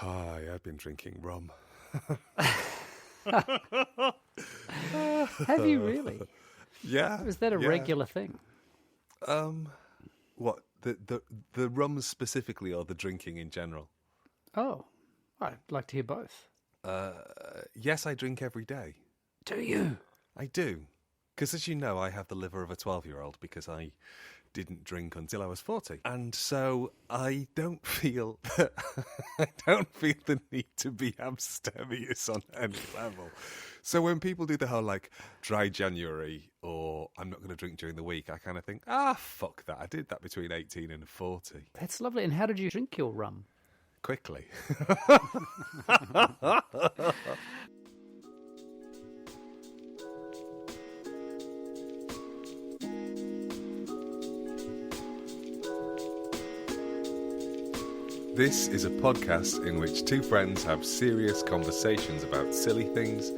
Hi, I've been drinking rum. Have you really? Yeah. Was that a regular thing? What, the rum specifically or the drinking in general? Oh, I'd like to hear both. Yes, I drink every day. Do you? I do. Because as you know, I have the liver of a 12-year-old because I didn't drink until I was 40. And so I don't feel the need to be abstemious on any level. So when people do the whole like dry January or I'm not going to drink during the week, I kind of think, fuck that. I did that between 18 and 40. That's lovely. And how did you drink your rum? Quickly. This is a podcast in which two friends have serious conversations about silly things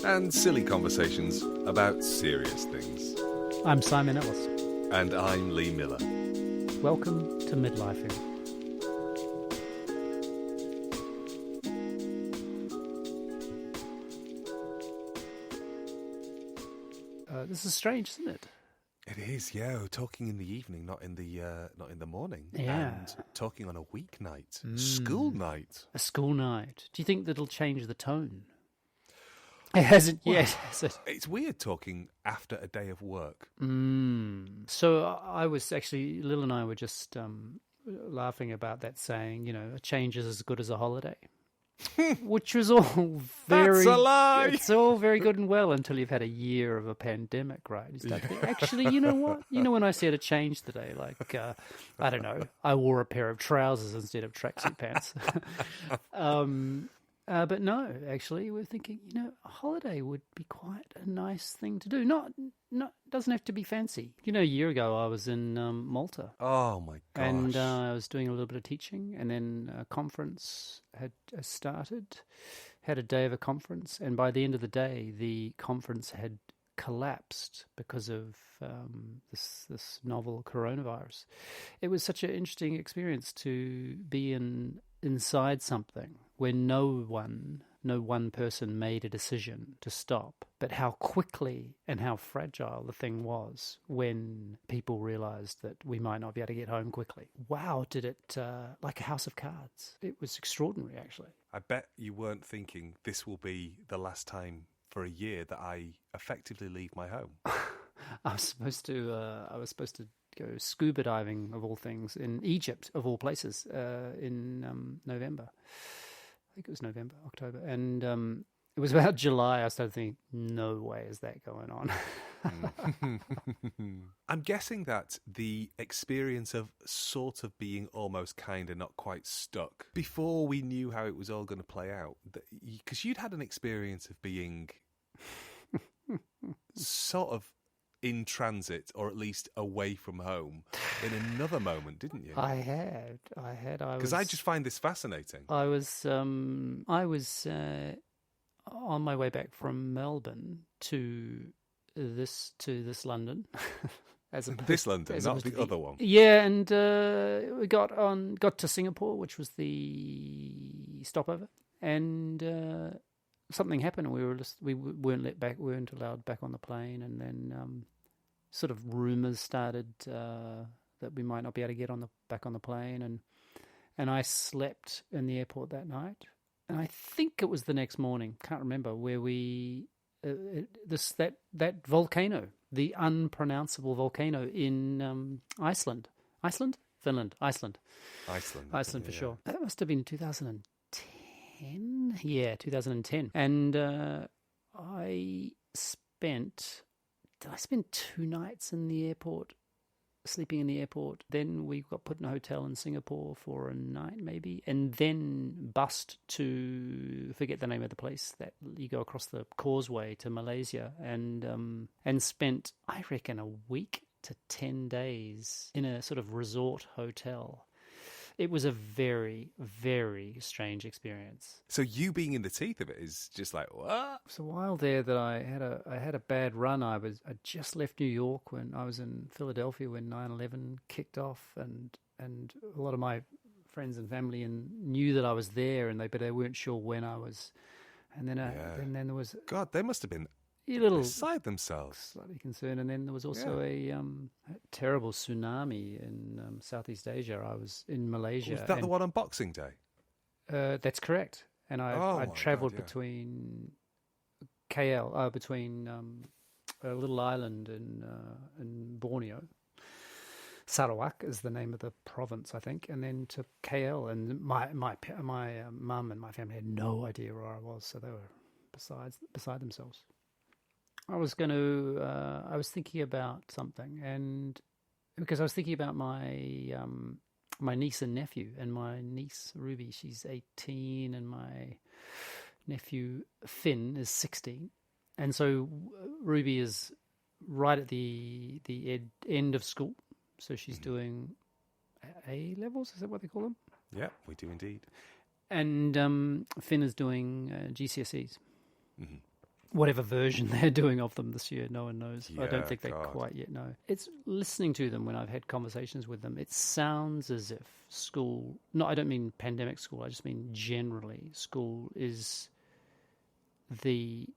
and silly conversations about serious things. I'm Simon Ellis. And I'm Lee Miller. Welcome to Midlifing. This is strange, isn't it? It is, yeah. We're talking in the evening, not in the morning. Yeah. And talking on a weeknight, school night. A school night. Do you think that'll change the tone? It hasn't yet, has it? It's weird talking after a day of work. So I was actually, Lil and I were just laughing about that saying, you know, a change is as good as a holiday. Which was all very... That's a lie! It's all very good and well until you've had a year of a pandemic, right? You start thinking, actually, you know what? You know when I said a change today, like, I don't know, I wore a pair of trousers instead of tracksuit pants. But no, actually, we're thinking, you know, a holiday would be quite a nice thing to do. Not doesn't have to be fancy. You know, a year ago I was in Malta. Oh my gosh. And I was doing a little bit of teaching, and then a conference had started, had a day of a conference, and by the end of the day, the conference had collapsed because of this novel coronavirus. It was such an interesting experience to be inside something where no one person made a decision to stop, but how quickly and how fragile the thing was when people realized that we might not be able to get home quickly. Wow, did it, like a house of cards. It was extraordinary, actually. I bet you weren't thinking this will be the last time for a year that I effectively leave my home. I was supposed to go scuba diving, of all things, in Egypt, of all places, in November. I think it was November, October. And it was about July. I started thinking, no way is that going on. I'm guessing that the experience of sort of being almost kind of not quite stuck before we knew how it was all going to play out, because you'd had an experience of being sort of in transit, or at least away from home, in another moment, didn't you? I had. Because I just find this fascinating. I was on my way back from Melbourne to this London. This London, not the other one. Yeah, and we got to Singapore, which was the stopover, and something happened, and we weren't allowed back on the plane, and then sort of rumours started that we might not be able to get back on the plane, and I slept in the airport that night, and I think it was the next morning, can't remember, where we that volcano, the unpronounceable volcano in Iceland, Finland, Iceland for sure. That must have been 2010. Yeah, 2010. And I spent 2 nights in the airport, sleeping in the airport. Then we got put in a hotel in Singapore for a night maybe, and then bussed to, forget the name of the place, that you go across the causeway to Malaysia, and spent, I reckon, a week to 10 days in a sort of resort hotel. It was a very, very strange experience. So you being in the teeth of it is just like, what? It was a while there that I had a bad run. I just left New York when I was in Philadelphia when 9/11 kicked off, and a lot of my friends and family and knew that I was there, but they weren't sure when I was. And then there was God, they must have been a little beside themselves. slightly concerned. And then there was also a terrible tsunami in Southeast Asia. I was in Malaysia. Was that the one on Boxing Day? That's correct. And I travelled God, yeah. between KL, between a little island in Borneo. Sarawak is the name of the province, I think, and then to KL. And my mum and my family had no idea where I was, so they were beside themselves. I was thinking about something, and because I was thinking about my my niece and nephew, and my niece Ruby, she's 18, and my nephew Finn is 16, and so Ruby is right at the end of school. So she's doing A levels, is that what they call them? Yeah, we do indeed. And Finn is doing GCSEs. Mm-hmm. Whatever version they're doing of them this year, no one knows. Yeah, I don't think they God. quite yet know. It's listening to them when I've had conversations with them. It sounds as if school, no, I don't mean pandemic school, I just mean generally school is the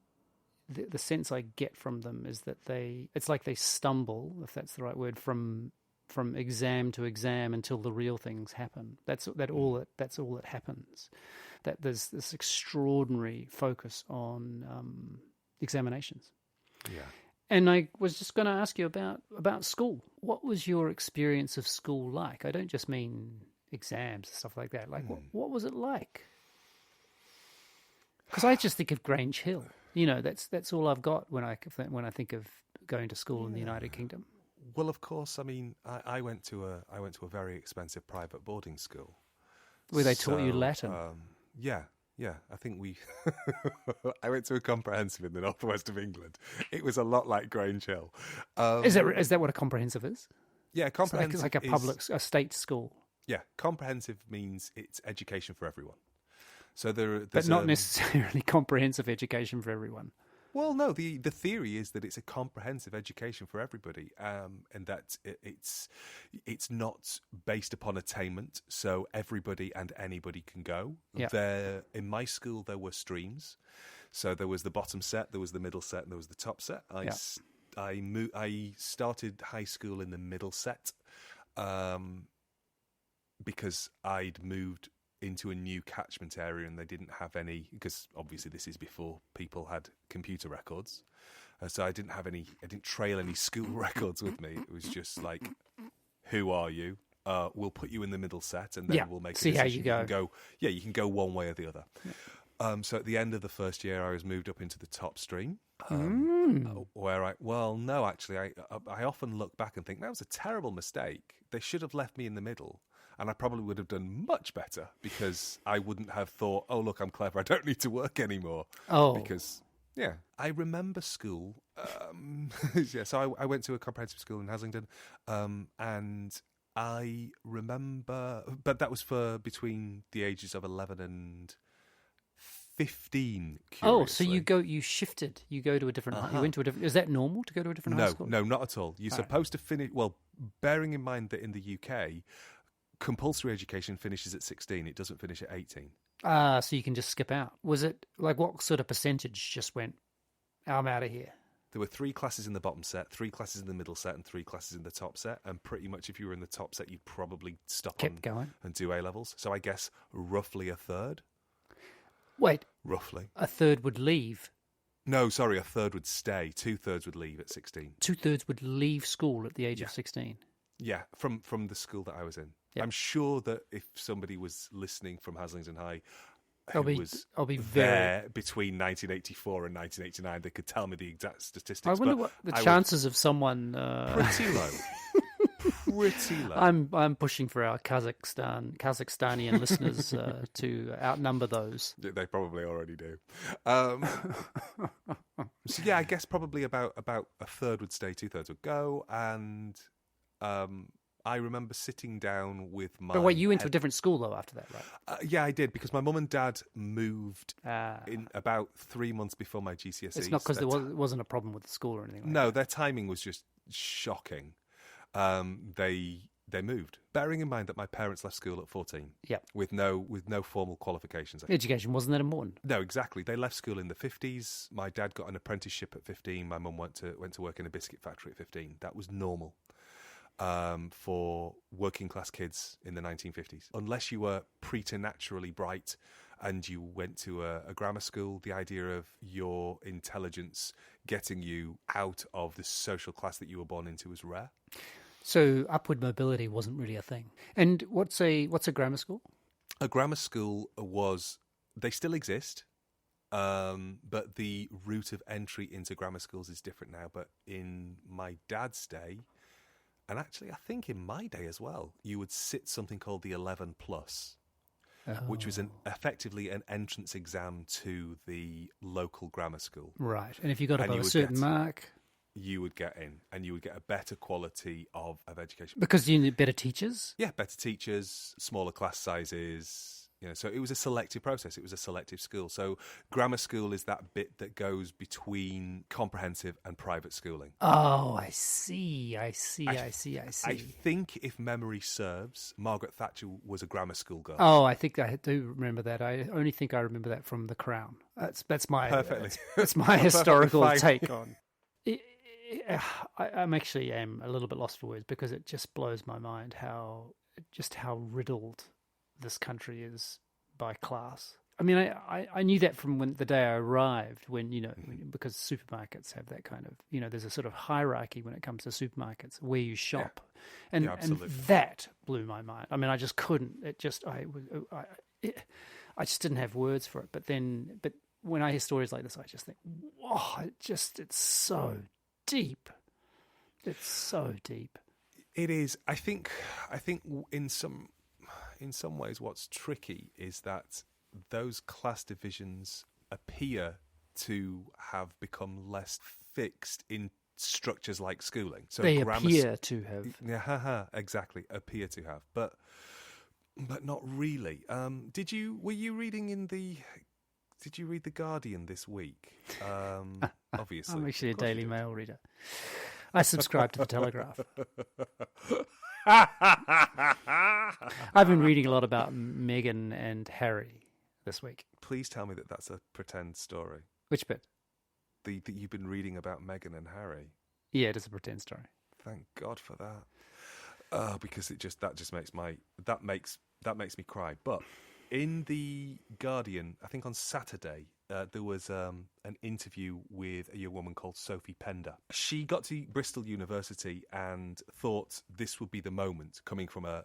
sense I get from them is that it's like they stumble, if that's the right word, from exam to exam until the real things happen. That's all that happens. That there's this extraordinary focus on examinations. Yeah. And I was just going to ask you about school. What was your experience of school like? I don't just mean exams and stuff like that. Like, what was it like? Because I just think of Grange Hill. You know, that's all I've got when I think of going to school in the United Kingdom. Well, of course. I mean, I went to a very expensive private boarding school where they taught you Latin. Yeah. I think I went to a comprehensive in the northwest of England. It was a lot like Grange Hill. Is that what a comprehensive is? Yeah, comprehensive. It's like a state school. Yeah, comprehensive means it's education for everyone. So but not necessarily comprehensive education for everyone. Well, no. The theory is that it's a comprehensive education for everybody, and that it's not based upon attainment. So everybody and anybody can go. Yeah. In my school, there were streams. So there was the bottom set, there was the middle set, and there was the top set. I started high school in the middle set because I'd moved into a new catchment area and they didn't have any, because obviously this is before people had computer records, so I didn't trail any school records with me. It was just like, who are you? We'll put you in the middle set and then we'll make a see decision. how you go. You can go one way or the other. So at the end of the first year I was moved up into the top stream, where I often look back and think that was a terrible mistake. They should have left me in the middle. And I probably would have done much better because I wouldn't have thought, oh, look, I'm clever, I don't need to work anymore. Oh. Because, I remember school. So I went to a comprehensive school in Haslingden. And I remember, but that was for between the ages of 11 and 15. Oh, so you shifted. You go to a different, you went to a different, is that normal to go to a different high school? No, not at all. You're supposed to finish, well, bearing in mind that in the UK, compulsory education finishes at 16. It doesn't finish at 18. So you can just skip out. Was it like what sort of percentage just went, I'm out of here? There were 3 classes in the bottom set, 3 classes in the middle set, and 3 classes in the top set. And pretty much if you were in the top set, you'd probably going and do A-levels. So I guess roughly a third. Wait. Roughly. A third would leave? No, sorry, a third would stay. 2/3 would leave at 16. 2/3 would leave school at the age of 16? Yeah, from the school that I was in. Yep. I'm sure that if somebody was listening from Haslingden High who was there between 1984 and 1989, they could tell me the exact statistics. I wonder what the chances of someone... Pretty low. Pretty low. I'm pushing for our Kazakhstanian listeners to outnumber those. They probably already do. So yeah, I guess probably about a third would stay, 2/3 would go, and I remember sitting down with my... But wait, you went to a different school, though, after that, right? Yeah, I did, because my mum and dad moved in about 3 months before my GCSEs. It's not because there wasn't a problem with the school or anything like that. No, their timing was just shocking. They they moved. Bearing in mind that my parents left school at 14, Yep. with no formal qualifications. Education wasn't that important. No, exactly. They left school in the 50s. My dad got an apprenticeship at 15. My mum went to work in a biscuit factory at 15. That was normal for working class kids in the 1950s. Unless you were preternaturally bright and you went to a grammar school, the idea of your intelligence getting you out of the social class that you were born into was rare. So upward mobility wasn't really a thing. And what's a grammar school? A grammar school they still exist, but the route of entry into grammar schools is different now. But in my dad's day, and actually I think in my day as well, you would sit something called the 11 plus, which was effectively an entrance exam to the local grammar school. Right. And if you got above a certain mark, you would get in, and you would get a better quality of education. Because you need better teachers? Yeah, better teachers, smaller class sizes. So it was a selective process. It was a selective school. So grammar school is that bit that goes between comprehensive and private schooling. Oh, I see. I think if memory serves, Margaret Thatcher was a grammar school girl. Oh, I think I do remember that. I only think I remember that from The Crown. That's my perfectly. That's my historical Perfectly take on. I'm actually a little bit lost for words because it just blows my mind how riddled this country is by class. I mean, I knew that from the day I arrived, because supermarkets have that kind of, there's a sort of hierarchy when it comes to supermarkets where you shop, and that blew my mind. I mean, I just couldn't. I just didn't have words for it. But when I hear stories like this, I just think, wow, it's so deep. It's so deep. It is. I think in some ways what's tricky is that those class divisions appear to have become less fixed in structures like schooling. So they appear to have. Yeah, exactly. Appear to have, but not really. Did you read The Guardian this week? Obviously. I'm actually a Daily Mail reader. I subscribe to The Telegraph. I've been reading a lot about Meghan and Harry this week. Please tell me that that's a pretend story. Which bit? That you've been reading about Meghan and Harry. Yeah, it is a pretend story. Thank God for that. Because that makes me cry. But in The Guardian, I think on Saturday, there was an interview with a young woman called Sophie Pender. She got to Bristol University and thought this would be the moment, coming from a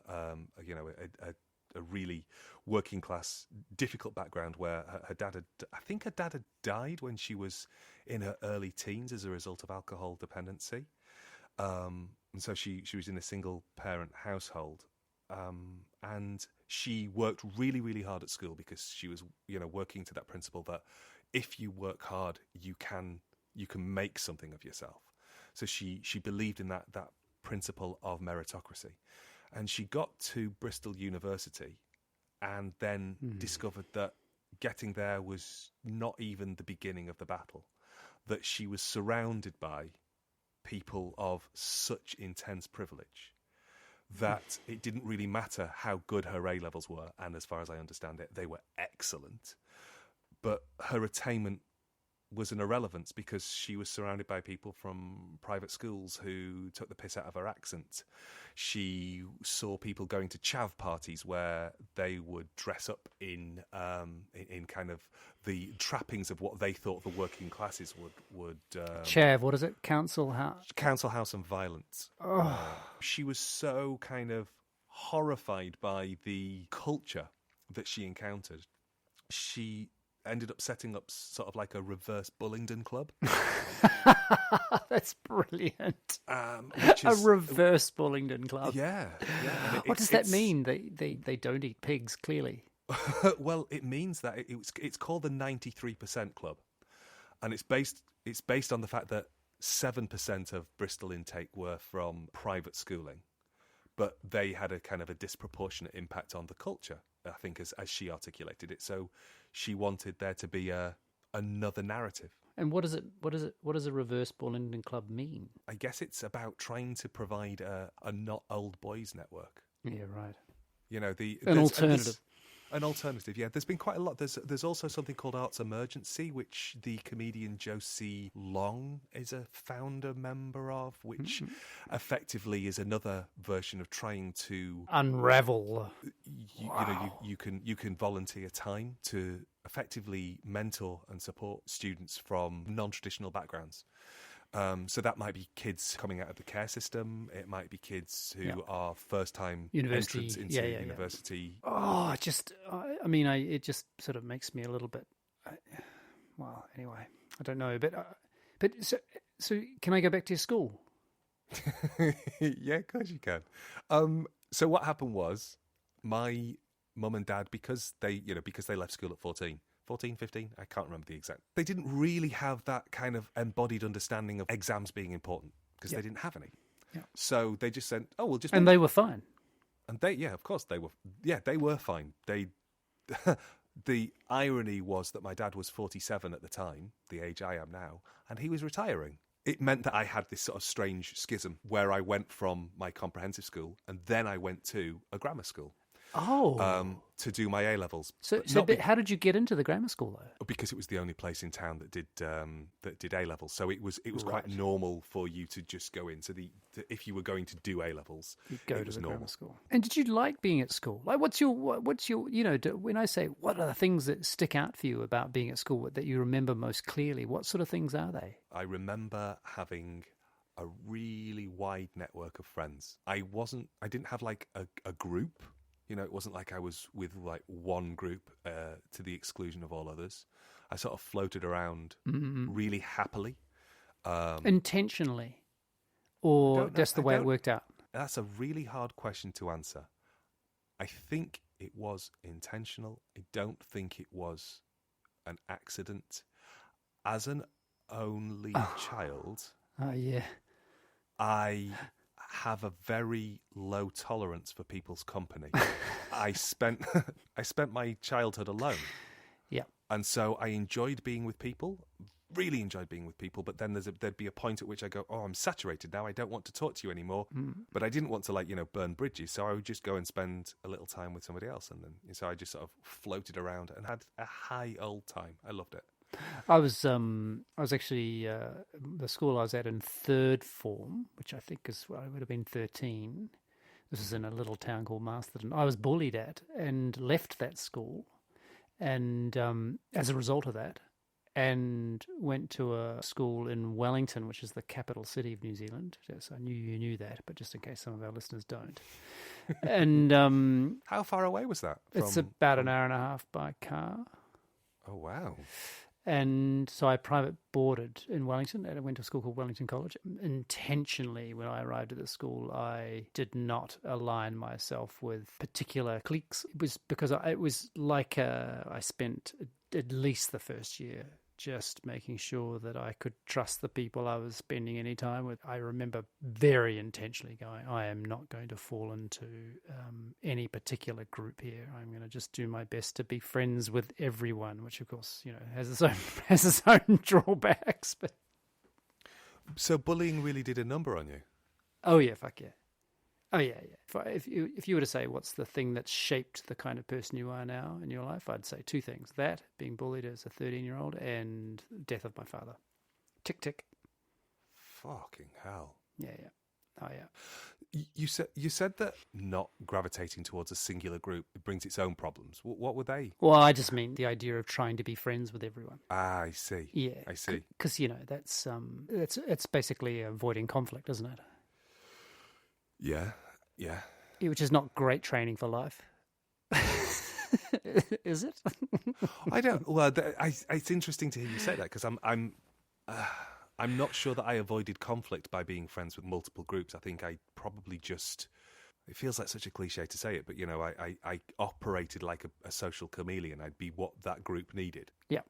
really working class, difficult background where her dad had died when she was in her early teens as a result of alcohol dependency. And so she was in a single parent household. And she worked really, really hard at school because she was, working to that principle that if you work hard, you can make something of yourself. So she believed in that principle of meritocracy. And she got to Bristol University and then discovered that getting there was not even the beginning of the battle, that she was surrounded by people of such intense privilege that it didn't really matter how good her A-levels were, and as far as I understand it, they were excellent. But her attainment was an irrelevance because she was surrounded by people from private schools who took the piss out of her accent. She saw people going to chav parties where they would dress up in kind of the trappings of what they thought the working classes would chav, what is it? Council house and violence. She was so kind of horrified by the culture that she encountered. She ended up setting up sort of like a reverse Bullingdon club. That's brilliant. A reverse Bullingdon club. Yeah. What does that mean? They don't eat pigs, clearly. Well, it means that it's called the 93% Club, and it's based on the fact that 7% of Bristol intake were from private schooling, but they had a kind of a disproportionate impact on the culture, I think, as she articulated it. So she wanted there to be another narrative. And what does it? What does a reverse Ball Indian club mean? I guess it's about trying to provide a not old boys network. Yeah, right. You know, An alternative. An alternative, yeah. There's been quite a lot. There's also something called Arts Emergency, which the comedian Josie Long is a founder member of, which effectively is another version of trying to unravel. You know, you can volunteer time to effectively mentor and support students from non-traditional backgrounds. So that might be kids coming out of the care system. It might be kids who are first-time entrants into university. Oh, it just sort of makes me a little bit. Well, anyway, I don't know, but so can I go back to your school? Yeah, of course you can. So what happened was my mum and dad, because they left school at 14, 15, I can't remember the exact. They didn't really have that kind of embodied understanding of exams being important because they didn't have any. Yeah. So they just said, "Oh, we'll just." And they were fine. And of course they were. Yeah, they were fine. The irony was that my dad was 47 at the time, the age I am now, and he was retiring. It meant that I had this sort of strange schism where I went from my comprehensive school and then I went to a grammar school. To do my A-levels. So how did you get into the grammar school though? Because it was the only place in town that did A-levels. So it was quite normal for you to just go into if you were going to do A-levels, you'd go to the grammar school. And did you like being at school? Like, what's your when I say what are the things that stick out for you about being at school that you remember most clearly? What sort of things are they? I remember having a really wide network of friends. I didn't have like a group. You know, it wasn't like I was with like one group to the exclusion of all others. I sort of floated around really happily. Intentionally? Or just the way it worked out? That's a really hard question to answer. I think it was intentional. I don't think it was an accident. As an only child, I have a very low tolerance for people's company. I spent my childhood alone. Yeah. And so I enjoyed being with people, really enjoyed being with people, but then there'd be a point at which I go, "Oh, I'm saturated now. I don't want to talk to you anymore." But I didn't want to burn bridges, so I would just go and spend a little time with somebody else, and then so I just sort of floated around and had a high old time. I loved it. I was actually the school I was at in third form, which I think I would have been 13. This was in a little town called Masterton. I was bullied at and left that school, and as a result of that, and went to a school in Wellington, which is the capital city of New Zealand. Yes, I knew you knew that, but just in case some of our listeners don't. And how far away was that? It's about an hour and a half by car. Oh wow. And so I private boarded in Wellington, and I went to a school called Wellington College. Intentionally, when I arrived at the school, I did not align myself with particular cliques. It was because it was like I spent at least the first year just making sure that I could trust the people I was spending any time with. I remember very intentionally going, I am not going to fall into any particular group here. I'm going to just do my best to be friends with everyone, which of course, has its own drawbacks. But so bullying really did a number on you. Oh yeah, fuck yeah. Oh yeah. If you were to say what's the thing that shaped the kind of person you are now in your life, I'd say two things: that being bullied as a 13-year-old, and death of my father. Tick tick. Fucking hell. Yeah. Oh yeah. You said that not gravitating towards a singular group brings its own problems. What were they? Well, I just mean the idea of trying to be friends with everyone. Ah, I see. Yeah, I see. Because that's it's basically avoiding conflict, isn't it? Yeah. Which is not great training for life. Is it? I don't. Well, it's interesting to hear you say that, because I'm not sure that I avoided conflict by being friends with multiple groups. I think I probably just. It feels like such a cliche to say it, but I operated like a social chameleon. I'd be what that group needed. Yeah.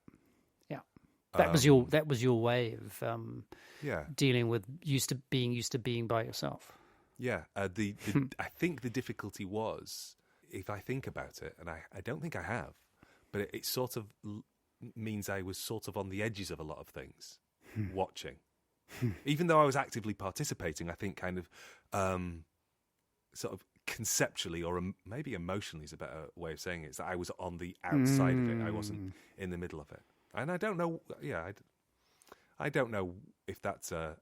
That was your way of dealing with used to being by yourself. Yeah, I think the difficulty was, if I think about it, and I don't think I have, but it sort of means I was sort of on the edges of a lot of things, watching. Even though I was actively participating, I think kind of sort of conceptually or maybe emotionally is a better way of saying it, is that I was on the outside of it. I wasn't in the middle of it. And I don't know, I don't know if that's a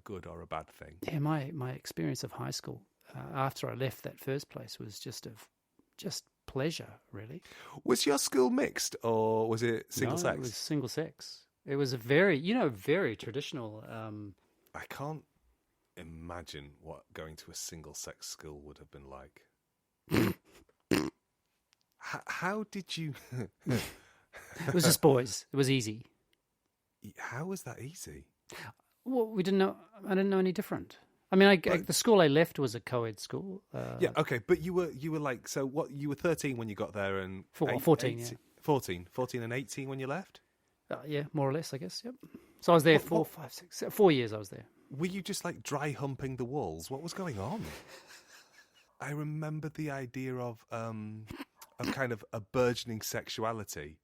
good or a bad thing. Yeah, my experience of high school after I left that first place was just pleasure, really. Was your school mixed or was it single sex? It was single sex. It was a very traditional. I can't imagine what going to a single sex school would have been like. How did you? It was just boys. It was easy. How was that easy? Well, we didn't know. I didn't know any different. I mean, the school I left was a co-ed school. Yeah, okay, but you were like, so what? You were 13 when you got there, and 14, 14 and 18 when you left. Yeah, more or less, I guess. Yep. So I was there 4 years. I was there. Were you just like dry humping the walls? What was going on? I remember the idea of kind of a burgeoning sexuality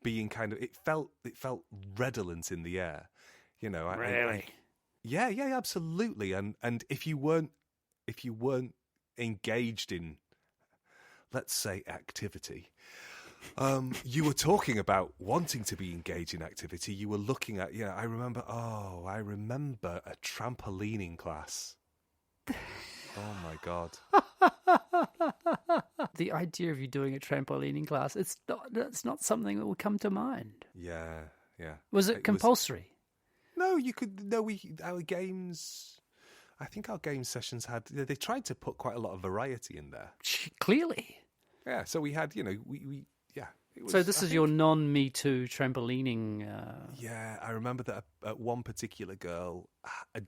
being kind of it felt redolent in the air, you know. Really? Yeah, absolutely. And if you weren't engaged in, let's say, activity, you were talking about wanting to be engaged in activity. You were looking at, I remember a trampolining class. Oh my God. The idea of you doing a trampolining class, that's not something that would come to mind. Yeah. Was it compulsory? No, you could. No, our games. I think our game sessions they tried to put quite a lot of variety in there. Clearly. Yeah, so we had, we so this is your non-Me Too trampolining. Yeah, I remember that one particular girl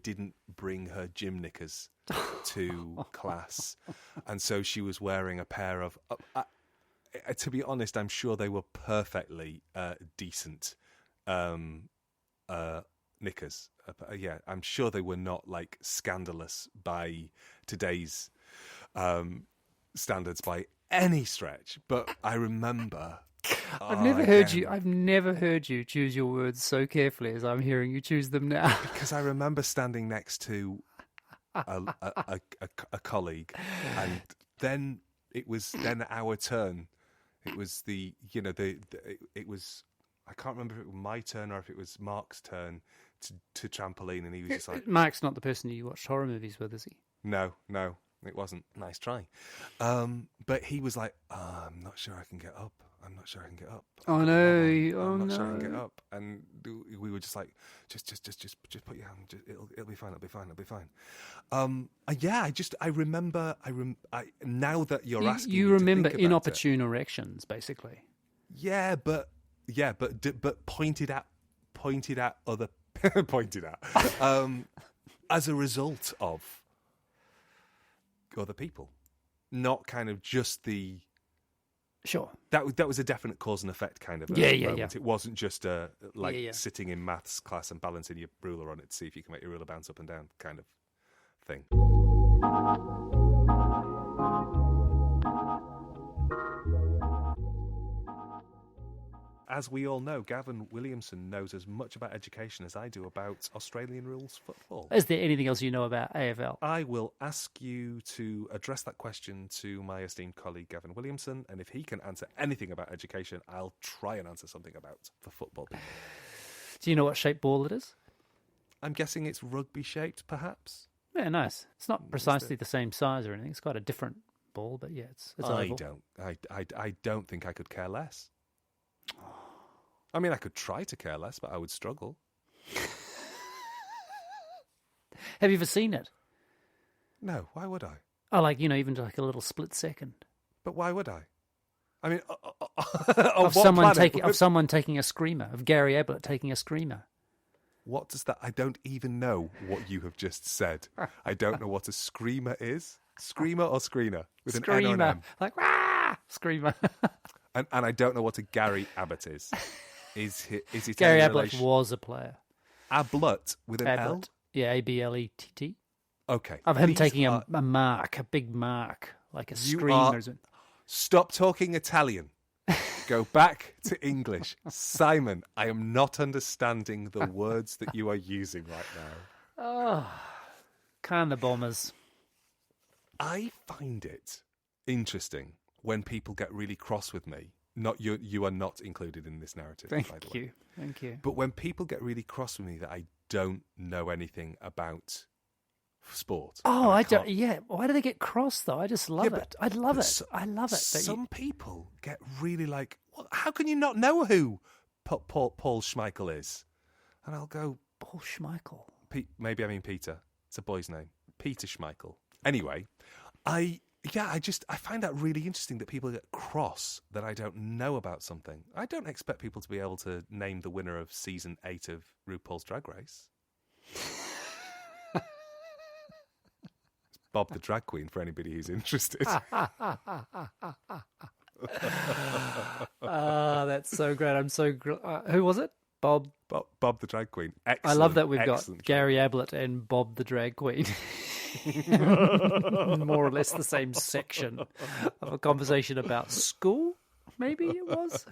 didn't bring her gym knickers to class, and so she was wearing a pair of. To be honest, I'm sure they were perfectly decent knickers. Yeah, I'm sure they were not like scandalous by today's standards by any stretch. But I remember. I've never heard you choose your words so carefully as I'm hearing you choose them now. Because I remember standing next to a colleague, and then it was our turn. It was it was. I can't remember if it was my turn or if it was Mark's turn to trampoline, and he was just like, Mark's not the person you watched horror movies with, is he? No, it wasn't. Nice try. But he was like, I'm not sure I can get up. I'm not sure I can get up. Oh no! I'm not sure I can get up. And we were just like, just put your hand. It'll be fine. It'll be fine. I remember. Now that you're asking, you remember inopportune erections, basically. Yeah, but pointed at other as a result of other people, not kind of just the. Sure. That was a definite cause and effect kind of moment. Yeah. It wasn't just sitting in maths class and balancing your ruler on it to see if you can make your ruler bounce up and down kind of thing. As we all know, Gavin Williamson knows as much about education as I do about Australian rules football. Is there anything else you know about AFL? I will ask you to address that question to my esteemed colleague, Gavin Williamson, and if he can answer anything about education, I'll try and answer something about the football people. Do you know what shape ball it is? I'm guessing it's rugby-shaped, perhaps? Yeah, nice. It's not precisely the same size or anything. It's quite a different ball, but yeah, it's oval. I don't think I could care less. I mean, I could try to care less, but I would struggle. Have you ever seen it? No, why would I? Oh, even like a little split second. But why would I? I mean, of someone taking a screamer, of Gary Ablett taking a screamer. What does that? I don't even know what you have just said. I don't know what a screamer is. Screamer or screener with screamer. An N or an M. Like rah, screamer. and I don't know what a Gary Abbott is. Is it Gary Ablett was a player. Ablett with an L? Yeah, Ablett. Okay. Of him taking a mark, a big mark, like a screamer. Stop talking Italian. Go back to English. Simon, I am not understanding the words that you are using right now. Oh, kind of bombers. I find it interesting when people get really cross with me. Not you. You are not included in this narrative. By the Thank way. you. Thank you. But when people get really cross with me that I don't know anything about sport. Oh, and I can't- don't. Yeah. Why do they get cross though? I just love it. I love it. I love it. that you- Some people get really like, well, how can you not know who Paul Schmeichel is? And I'll go, Paul Schmeichel. Maybe I mean Peter. It's a boy's name. Peter Schmeichel. Anyway, I find that really interesting that people get cross that I don't know about something. I don't expect people to be able to name the winner of season 8 of RuPaul's Drag Race. It's Bob the Drag Queen for anybody who's interested. That's so great. I'm so. Who was it? Bob. Bob the Drag Queen. I Excellent, love that we've got excellent Gary Ablett and Bob the Drag Queen. More or less the same section of a conversation about school, maybe it was.